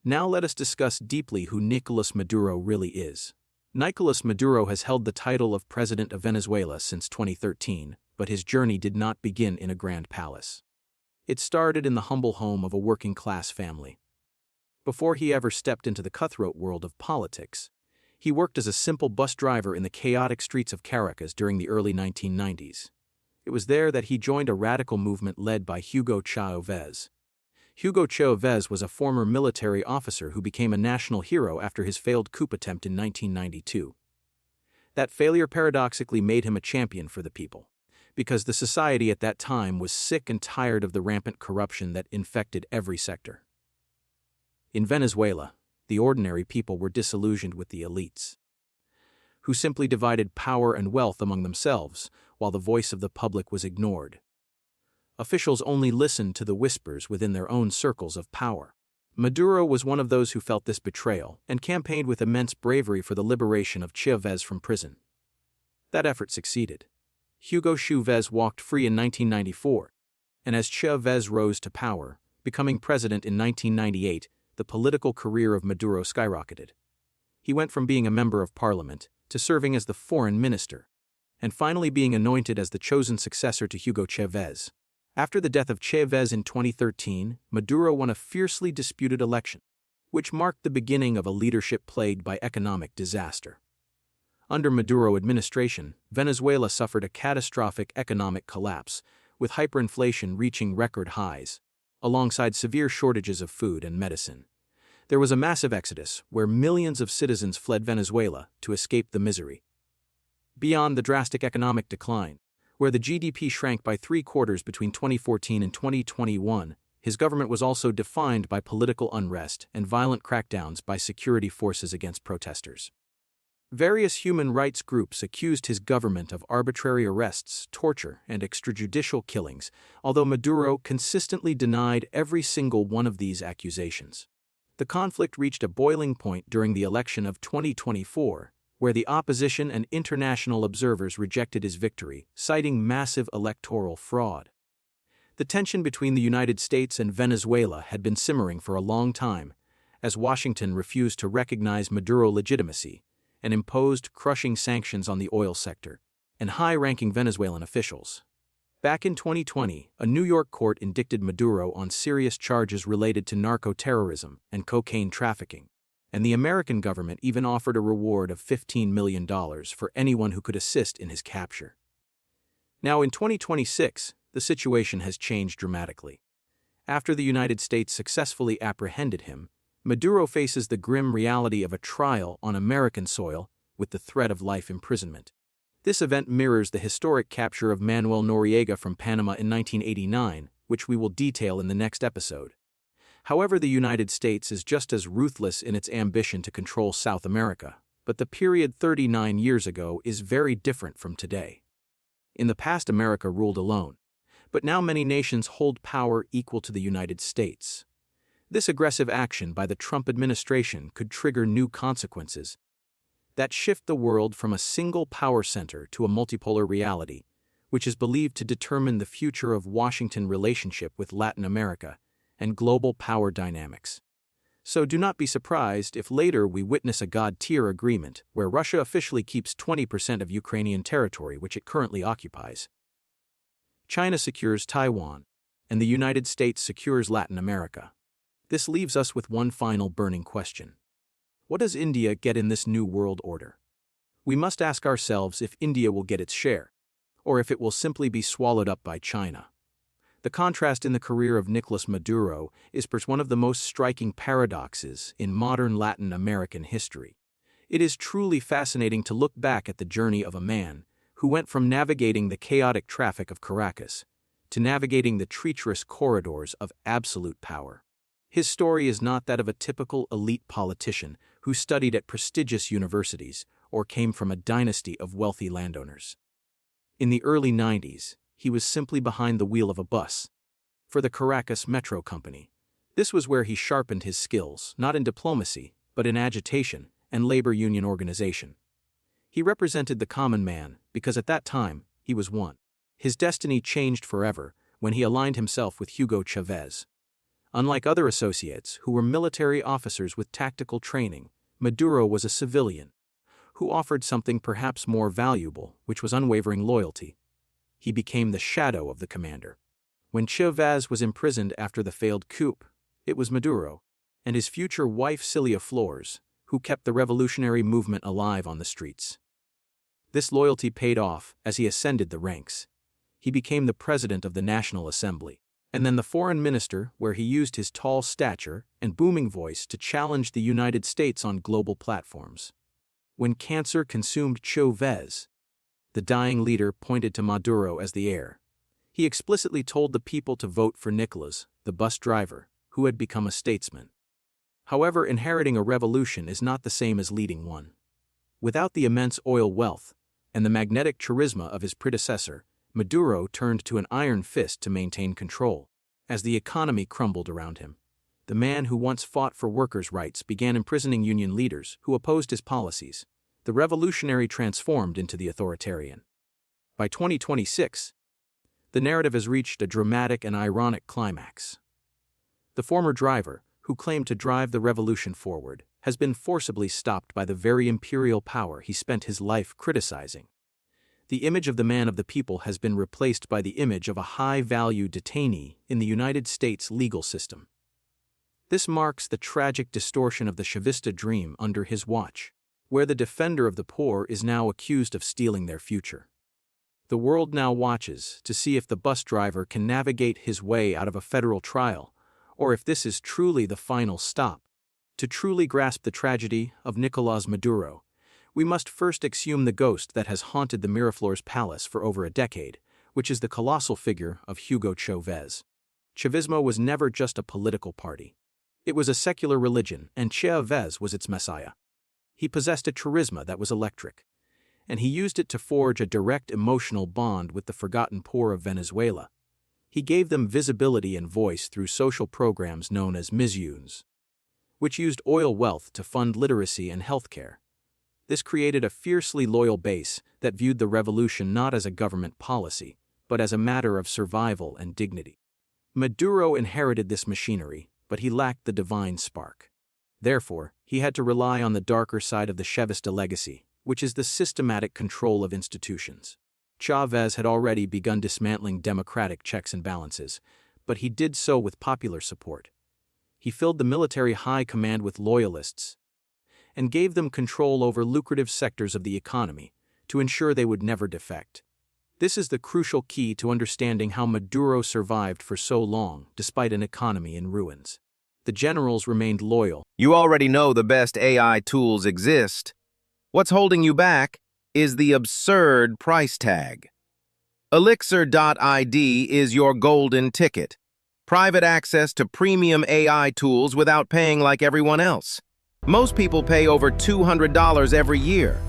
Now let us discuss deeply who Nicolás Maduro really is. Nicolás Maduro has held the title of President of Venezuela since 2013, but his journey did not begin in a grand palace. It started in the humble home of a working-class family. Before he ever stepped into the cutthroat world of politics, he worked as a simple bus driver in the chaotic streets of Caracas during the early 1990s. It was there that he joined a radical movement led by Hugo Chávez. Hugo Chávez was a former military officer who became a national hero after his failed coup attempt in 1992. That failure paradoxically made him a champion for the people, because the society at that time was sick and tired of the rampant corruption that infected every sector. In Venezuela, the ordinary people were disillusioned with the elites, who simply divided power and wealth among themselves, while the voice of the public was ignored. Officials only listened to the whispers within their own circles of power. Maduro was one of those who felt this betrayal and campaigned with immense bravery for the liberation of Chávez from prison. That effort succeeded. Hugo Chávez walked free in 1994, and as Chávez rose to power, becoming president in 1998, the political career of Maduro skyrocketed. He went from being a member of parliament to serving as the foreign minister, and finally being anointed as the chosen successor to Hugo Chávez. After the death of Chávez in 2013, Maduro won a fiercely disputed election, which marked the beginning of a leadership plagued by economic disaster. Under Maduro administration, Venezuela suffered a catastrophic economic collapse, with hyperinflation reaching record highs, alongside severe shortages of food and medicine. There was a massive exodus where millions of citizens fled Venezuela to escape the misery. Beyond the drastic economic decline, where the GDP shrank by 3/4 between 2014 and 2021, his government was also defined by political unrest and violent crackdowns by security forces against protesters. Various human rights groups accused his government of arbitrary arrests, torture, and extrajudicial killings, although Maduro consistently denied every single one of these accusations. The conflict reached a boiling point during the election of 2024, where the opposition and international observers rejected his victory, citing massive electoral fraud. The tension between the United States and Venezuela had been simmering for a long time, as Washington refused to recognize Maduro's legitimacy and imposed crushing sanctions on the oil sector and high-ranking Venezuelan officials. Back in 2020, a New York court indicted Maduro on serious charges related to narco-terrorism and cocaine trafficking, and the American government even offered a reward of $15 million for anyone who could assist in his capture. Now in 2026, the situation has changed dramatically. After the United States successfully apprehended him, Maduro faces the grim reality of a trial on American soil with the threat of life imprisonment. This event mirrors the historic capture of Manuel Noriega from Panama in 1989, which we will detail in the next episode. However, the United States is just as ruthless in its ambition to control South America, but the period 39 years ago is very different from today. In the past, America ruled alone, but now many nations hold power equal to the United States. This aggressive action by the Trump administration could trigger new consequences that shift the world from a single power center to a multipolar reality, which is believed to determine the future of Washington's relationship with Latin America and global power dynamics. So do not be surprised if later we witness a God-tier agreement where Russia officially keeps 20% of Ukrainian territory which it currently occupies. China secures Taiwan, and the United States secures Latin America. This leaves us with one final burning question. What does India get in this new world order? We must ask ourselves if India will get its share, or if it will simply be swallowed up by China. The contrast in the career of Nicolás Maduro is perhaps one of the most striking paradoxes in modern Latin American history. It is truly fascinating to look back at the journey of a man who went from navigating the chaotic traffic of Caracas to navigating the treacherous corridors of absolute power. His story is not that of a typical elite politician who studied at prestigious universities or came from a dynasty of wealthy landowners. In the early 90s, he was simply behind the wheel of a bus for the Caracas Metro Company. This was where he sharpened his skills, not in diplomacy, but in agitation and labor union organization. He represented the common man because at that time, he was one. His destiny changed forever when he aligned himself with Hugo Chávez. Unlike other associates who were military officers with tactical training, Maduro was a civilian who offered something perhaps more valuable, which was unwavering loyalty. He became the shadow of the commander. When Chávez was imprisoned after the failed coup, it was Maduro and his future wife Cilia Flores who kept the revolutionary movement alive on the streets. This loyalty paid off as he ascended the ranks. He became the president of the National Assembly, and then the foreign minister, where he used his tall stature and booming voice to challenge the United States on global platforms. When cancer consumed Chávez, the dying leader pointed to Maduro as the heir. He explicitly told the people to vote for Nicolás, the bus driver, who had become a statesman. However, inheriting a revolution is not the same as leading one. Without the immense oil wealth and the magnetic charisma of his predecessor, Maduro turned to an iron fist to maintain control. As the economy crumbled around him, the man who once fought for workers' rights began imprisoning union leaders who opposed his policies. The revolutionary transformed into the authoritarian. By 2026, the narrative has reached a dramatic and ironic climax. The former driver, who claimed to drive the revolution forward, has been forcibly stopped by the very imperial power he spent his life criticizing. The image of the man of the people has been replaced by the image of a high-value detainee in the United States legal system. This marks the tragic distortion of the Chavista dream under his watch, where the defender of the poor is now accused of stealing their future. The world now watches to see if the bus driver can navigate his way out of a federal trial, or if this is truly the final stop. To truly grasp the tragedy of Nicolás Maduro, we must first exhume the ghost that has haunted the Miraflores Palace for over a decade, which is the colossal figure of Hugo Chávez. Chavismo was never just a political party. It was a secular religion, and Chávez was its messiah. He possessed a charisma that was electric, and he used it to forge a direct emotional bond with the forgotten poor of Venezuela. He gave them visibility and voice through social programs known as misiones, which used oil wealth to fund literacy and healthcare. This created a fiercely loyal base that viewed the revolution not as a government policy, but as a matter of survival and dignity. Maduro inherited this machinery, but he lacked the divine spark. Therefore, he had to rely on the darker side of the Chavista legacy, which is the systematic control of institutions. Chávez had already begun dismantling democratic checks and balances, but he did so with popular support. He filled the military high command with loyalists and gave them control over lucrative sectors of the economy to ensure they would never defect. This is the crucial key to understanding how Maduro survived for so long despite an economy in ruins. The generals remained loyal. You already know the best AI tools exist. What's holding you back is the absurd price tag. Elixir.id is your golden ticket. Private access to premium AI tools without paying like everyone else. Most people pay over $200 every year.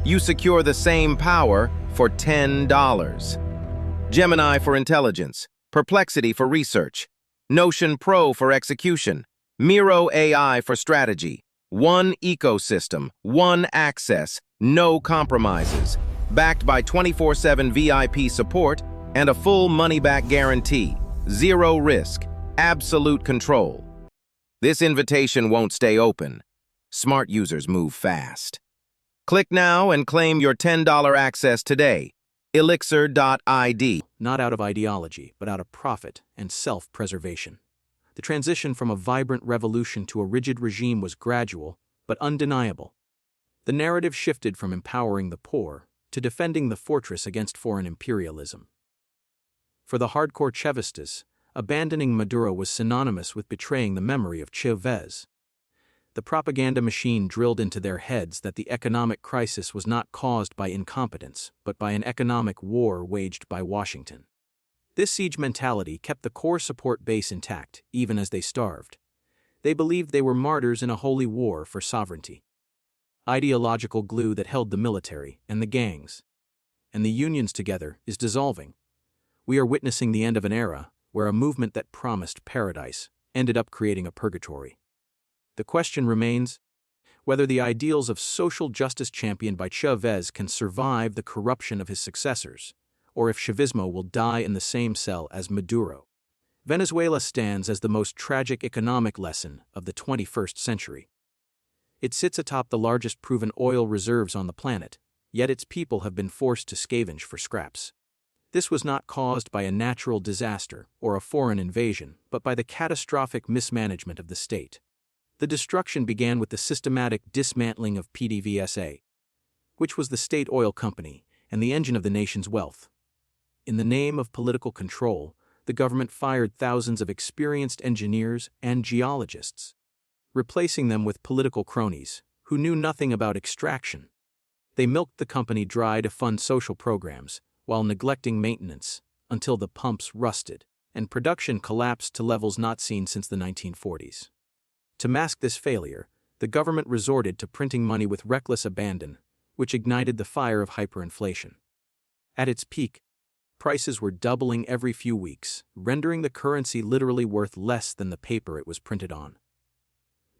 You secure the same power for $10. Gemini for intelligence, Perplexity for research, Notion Pro for execution, Miro AI for strategy. One ecosystem, one access, no compromises. Backed by 24/7 VIP support and a full money-back guarantee. Zero risk, absolute control. This invitation won't stay open. Smart users move fast. Click now and claim your $10 access today. Elixir.id. Not out of ideology, but out of profit and self-preservation. The transition from a vibrant revolution to a rigid regime was gradual, but undeniable. The narrative shifted from empowering the poor to defending the fortress against foreign imperialism. For the hardcore Chavistas, abandoning Maduro was synonymous with betraying the memory of Chávez. The propaganda machine drilled into their heads that the economic crisis was not caused by incompetence, but by an economic war waged by Washington. This siege mentality kept the core support base intact, even as they starved. They believed they were martyrs in a holy war for sovereignty. Ideological glue that held the military and the gangs and the unions together is dissolving. We are witnessing the end of an era where a movement that promised paradise ended up creating a purgatory. The question remains whether the ideals of social justice championed by Chávez can survive the corruption of his successors, or if Chavismo will die in the same cell as Maduro. Venezuela stands as the most tragic economic lesson of the 21st century. It sits atop the largest proven oil reserves on the planet, yet its people have been forced to scavenge for scraps. This was not caused by a natural disaster or a foreign invasion, but by the catastrophic mismanagement of the state. The destruction began with the systematic dismantling of PDVSA, which was the state oil company and the engine of the nation's wealth. In the name of political control, the government fired thousands of experienced engineers and geologists, replacing them with political cronies who knew nothing about extraction. They milked the company dry to fund social programs, while neglecting maintenance, until the pumps rusted and production collapsed to levels not seen since the 1940s. To mask this failure, the government resorted to printing money with reckless abandon, which ignited the fire of hyperinflation. At its peak, prices were doubling every few weeks, rendering the currency literally worth less than the paper it was printed on.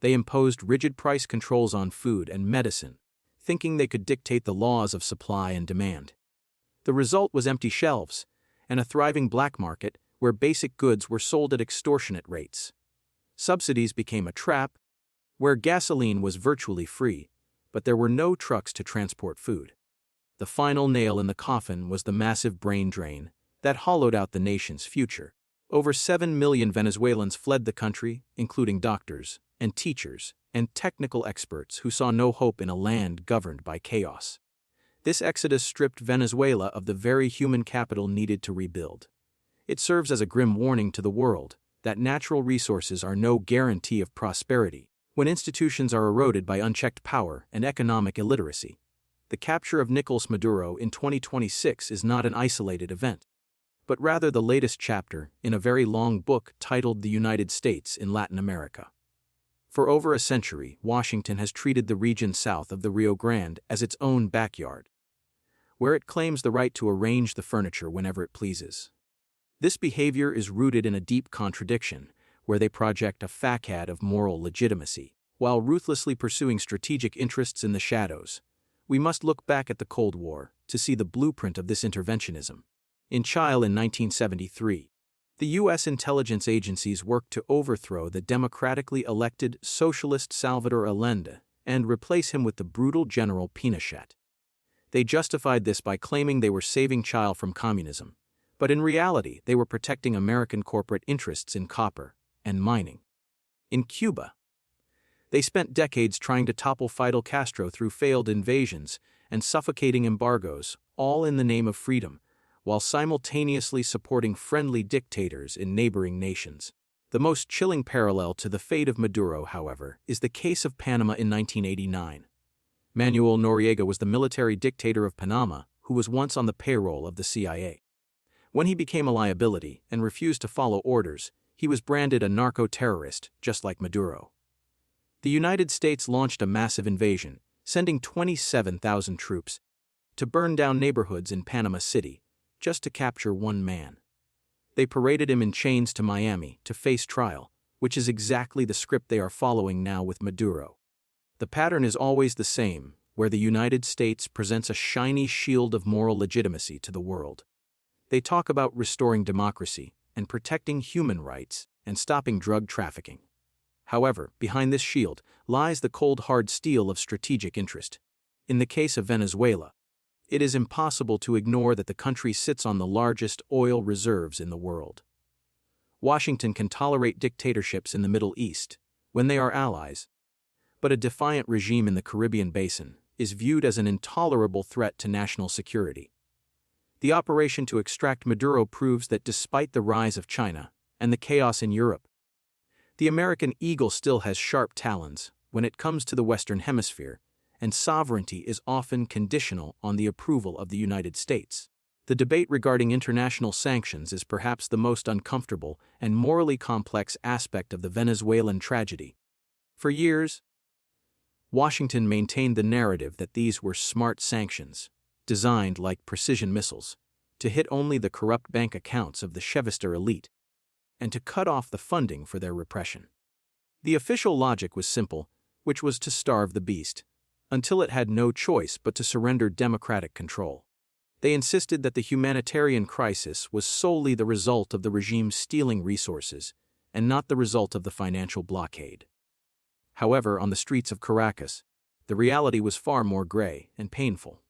They imposed rigid price controls on food and medicine, thinking they could dictate the laws of supply and demand. The result was empty shelves and a thriving black market where basic goods were sold at extortionate rates. Subsidies became a trap, where gasoline was virtually free, but there were no trucks to transport food. The final nail in the coffin was the massive brain drain that hollowed out the nation's future. Over 7 million Venezuelans fled the country, including doctors and teachers and technical experts who saw no hope in a land governed by chaos. This exodus stripped Venezuela of the very human capital needed to rebuild. It serves as a grim warning to the world that natural resources are no guarantee of prosperity when institutions are eroded by unchecked power and economic illiteracy. The capture of Nicolás Maduro in 2026 is not an isolated event, but rather the latest chapter in a very long book titled The United States in Latin America. For over a century, Washington has treated the region south of the Rio Grande as its own backyard, where it claims the right to arrange the furniture whenever it pleases. This behavior is rooted in a deep contradiction, where they project a facade of moral legitimacy, while ruthlessly pursuing strategic interests in the shadows. We must look back at the Cold War to see the blueprint of this interventionism. In Chile in 1973, the U.S. intelligence agencies worked to overthrow the democratically elected socialist Salvador Allende and replace him with the brutal General Pinochet. They justified this by claiming they were saving Chile from communism, but in reality they were protecting American corporate interests in copper and mining. In Cuba, they spent decades trying to topple Fidel Castro through failed invasions and suffocating embargoes, all in the name of freedom, while simultaneously supporting friendly dictators in neighboring nations. The most chilling parallel to the fate of Maduro, however, is the case of Panama in 1989. Manuel Noriega was the military dictator of Panama who was once on the payroll of the CIA. When he became a liability and refused to follow orders, he was branded a narco-terrorist, just like Maduro. The United States launched a massive invasion, sending 27,000 troops to burn down neighborhoods in Panama City, just to capture one man. They paraded him in chains to Miami to face trial, which is exactly the script they are following now with Maduro. The pattern is always the same, where the United States presents a shiny shield of moral legitimacy to the world. They talk about restoring democracy and protecting human rights and stopping drug trafficking. However, behind this shield lies the cold hard steel of strategic interest. In the case of Venezuela, it is impossible to ignore that the country sits on the largest oil reserves in the world. Washington can tolerate dictatorships in the Middle East when they are allies, but a defiant regime in the Caribbean basin is viewed as an intolerable threat to national security. The operation to extract Maduro proves that despite the rise of China and the chaos in Europe, the American eagle still has sharp talons when it comes to the Western Hemisphere, and sovereignty is often conditional on the approval of the United States. The debate regarding international sanctions is perhaps the most uncomfortable and morally complex aspect of the Venezuelan tragedy. For years, Washington maintained the narrative that these were smart sanctions, designed like precision missiles, to hit only the corrupt bank accounts of the Chevester elite, and to cut off the funding for their repression. The official logic was simple, which was to starve the beast, until it had no choice but to surrender democratic control. They insisted that the humanitarian crisis was solely the result of the regime stealing resources and not the result of the financial blockade. However, on the streets of Caracas, the reality was far more gray and painful.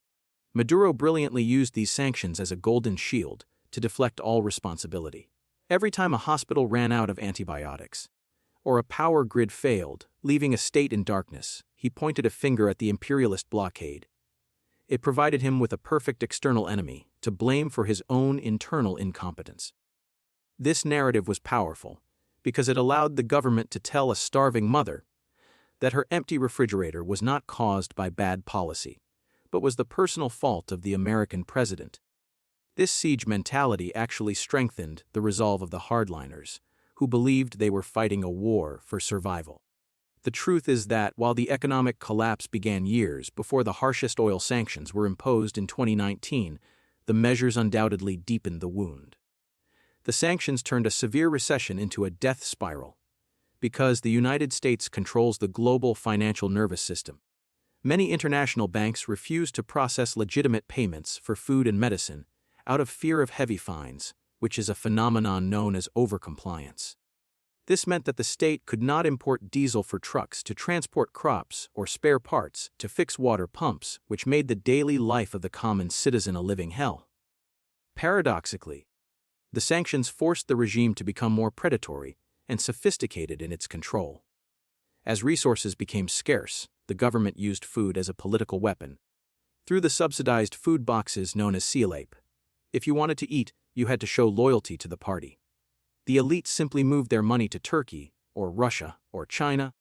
Maduro brilliantly used these sanctions as a golden shield to deflect all responsibility. Every time a hospital ran out of antibiotics, or a power grid failed, leaving a state in darkness, he pointed a finger at the imperialist blockade. It provided him with a perfect external enemy to blame for his own internal incompetence. This narrative was powerful because it allowed the government to tell a starving mother that her empty refrigerator was not caused by bad policy, but was the personal fault of the American president. This siege mentality actually strengthened the resolve of the hardliners, who believed they were fighting a war for survival. The truth is that while the economic collapse began years before the harshest oil sanctions were imposed in 2019, the measures undoubtedly deepened the wound. The sanctions turned a severe recession into a death spiral. Because the United States controls the global financial nervous system, many international banks refused to process legitimate payments for food and medicine out of fear of heavy fines, which is a phenomenon known as overcompliance. This meant that the state could not import diesel for trucks to transport crops or spare parts to fix water pumps, which made the daily life of the common citizen a living hell. Paradoxically, the sanctions forced the regime to become more predatory and sophisticated in its control. As resources became scarce, the government used food as a political weapon. Through the subsidized food boxes known as CLAP, if you wanted to eat, you had to show loyalty to the party. The elite simply moved their money to Turkey, or Russia, or China,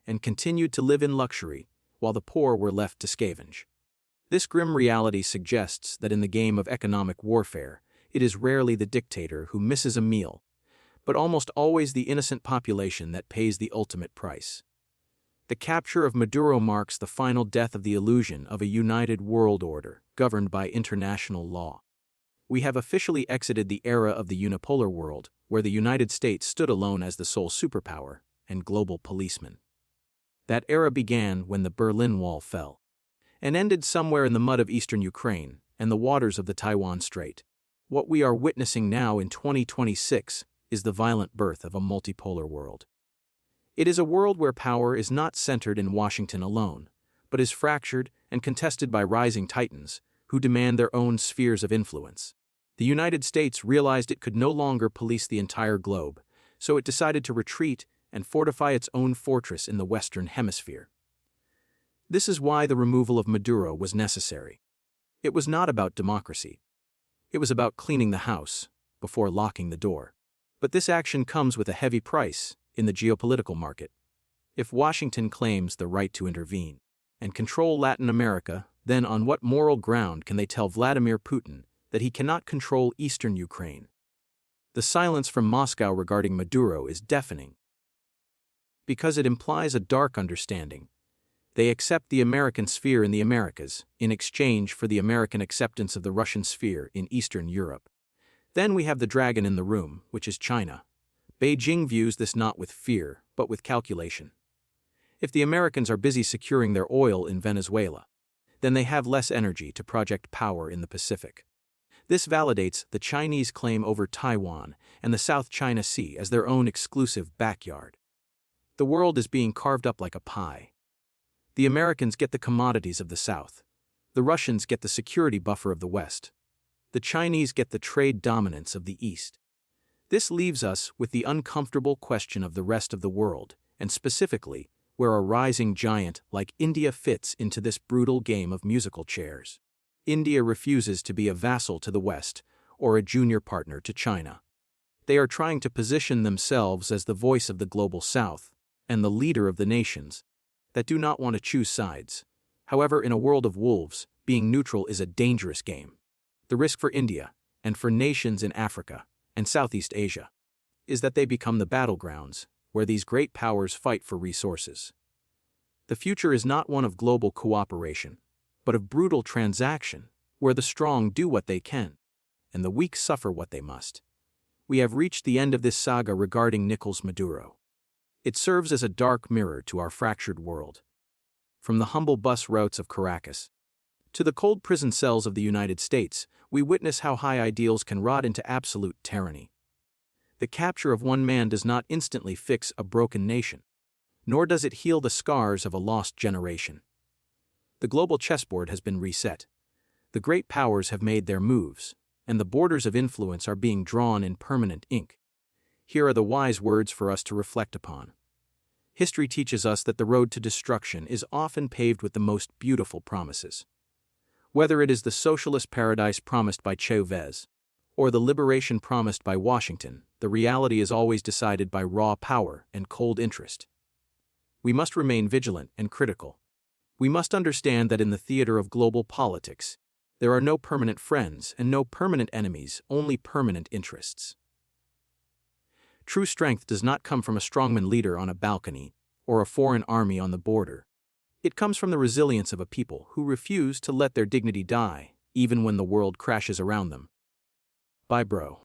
and continued to live in luxury, while the poor were left to scavenge. This grim reality suggests that in the game of economic warfare, it is rarely the dictator who misses a meal, but almost always the innocent population that pays the ultimate price. The capture of Maduro marks the final death of the illusion of a united world order governed by international law. We have officially exited the era of the unipolar world, where the United States stood alone as the sole superpower and global policeman. That era began when the Berlin Wall fell, and ended somewhere in the mud of eastern Ukraine and the waters of the Taiwan Strait. What we are witnessing now in 2026 is the violent birth of a multipolar world. It is a world where power is not centered in Washington alone, but is fractured and contested by rising titans who demand their own spheres of influence. The United States realized it could no longer police the entire globe, so it decided to retreat and fortify its own fortress in the Western Hemisphere. This is why the removal of Maduro was necessary. It was not about democracy. It was about cleaning the house before locking the door. But this action comes with a heavy price in the geopolitical market. If Washington claims the right to intervene and control Latin America, then on what moral ground can they tell Vladimir Putin that he cannot control eastern Ukraine? The silence from Moscow regarding Maduro is deafening. Because it implies a dark understanding. They accept the American sphere in the Americas in exchange for the American acceptance of the Russian sphere in Eastern Europe. Then we have the dragon in the room, which is China. Beijing views this not with fear, but with calculation. If the Americans are busy securing their oil in Venezuela, then they have less energy to project power in the Pacific. This validates the Chinese claim over Taiwan and the South China Sea as their own exclusive backyard. The world is being carved up like a pie. The Americans get the commodities of the South. The Russians get the security buffer of the West. The Chinese get the trade dominance of the East. This leaves us with the uncomfortable question of the rest of the world, and specifically, where a rising giant like India fits into this brutal game of musical chairs. India refuses to be a vassal to the West or a junior partner to China. They are trying to position themselves as the voice of the global South and the leader of the nations that do not want to choose sides. However, in a world of wolves, being neutral is a dangerous game. The risk for India, and for nations in Africa and Southeast Asia, is that they become the battlegrounds where these great powers fight for resources. The future is not one of global cooperation, but of brutal transaction, where the strong do what they can, and the weak suffer what they must. We have reached the end of this saga regarding Nicolás Maduro. It serves as a dark mirror to our fractured world. From the humble bus routes of Caracas To the cold prison cells of the United States, we witness how high ideals can rot into absolute tyranny. The capture of one man does not instantly fix a broken nation, nor does it heal the scars of a lost generation. The global chessboard has been reset. The great powers have made their moves, and the borders of influence are being drawn in permanent ink. Here are the wise words for us to reflect upon. History teaches us that the road to destruction is often paved with the most beautiful promises. Whether it is the socialist paradise promised by Chavez, or the liberation promised by Washington, the reality is always decided by raw power and cold interest. We must remain vigilant and critical. We must understand that in the theater of global politics, there are no permanent friends and no permanent enemies, only permanent interests. True strength does not come from a strongman leader on a balcony or a foreign army on the border. It comes from the resilience of a people who refuse to let their dignity die, even when the world crashes around them. Bye, bro.